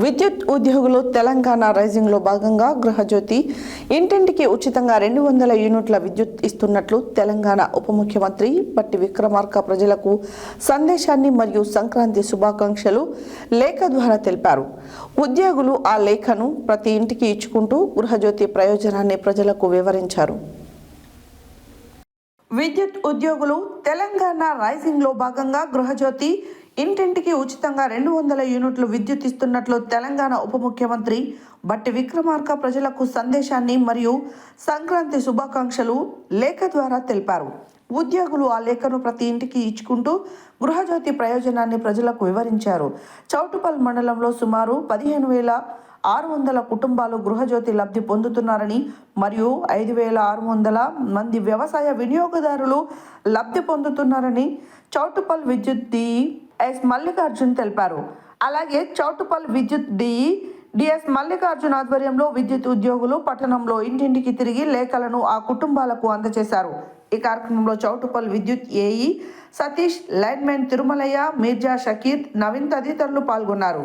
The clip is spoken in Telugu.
విద్యుత్ ఉద్యోగులు తెలంగాణ రైజింగ్లో భాగంగా గృహజ్యోతి ఇంటింటికి ఉచితంగా 200 యూనిట్ల విద్యుత్ ఇస్తున్నట్లు తెలంగాణ ఉప ముఖ్యమంత్రి బట్టి విక్రమార్క ప్రజలకు సందేశాన్ని మరియు సంక్రాంతి శుభాకాంక్షలు లేఖ ద్వారా తెలిపారు. ఉద్యోగులు ఆ లేఖను ప్రతి ఇంటికి ఇచ్చుకుంటూ గృహజ్యోతి ప్రయోజనాన్ని ప్రజలకు వివరించారు. విద్యుత్ ఉద్యోగులు తెలంగాణ రైజింగ్లో భాగంగా గృహజ్యోతి ఇంటింటికి ఉచితంగా 200 యూనిట్లు విద్యుత్ ఇస్తున్నట్లు తెలంగాణ ఉప ముఖ్యమంత్రి బట్టి విక్రమార్క ప్రజలకు సందేశాన్ని మరియు సంక్రాంతి శుభాకాంక్షలు లేఖ ద్వారా తెలిపారు. ఉద్యోగులు ఆ లేఖను ప్రతి ఇంటికి ఇచ్చుకుంటూ గృహజ్యోతి ప్రయోజనాన్ని ప్రజలకు వివరించారు. చౌటుపల్ మండలంలో సుమారు 15,600 కుటుంబాలు గృహజ్యోతి లబ్ధి పొందుతున్నారని మరియు 5,600 మంది వ్యవసాయ వినియోగదారులు లబ్ధి పొందుతున్నారని చౌటుపల్ విద్యుత్ డిఈ ఎస్ మల్లికార్జున్ తెలిపారు. అలాగే చౌటుపల్ విద్యుత్ డిఎస్ మల్లికార్జున్ ఆధ్వర్యంలో విద్యుత్ ఉద్యోగులు పట్టణంలో ఇంటింటికి తిరిగి లేఖలను ఆ కుటుంబాలకు అందజేశారు. ఈ కార్యక్రమంలో చౌటుపల్ విద్యుత్ ఏఈ సతీష్, లైన్మెన్ తిరుమలయ్య, మీర్జా షకీర్, నవీన్ తదితరులు పాల్గొన్నారు.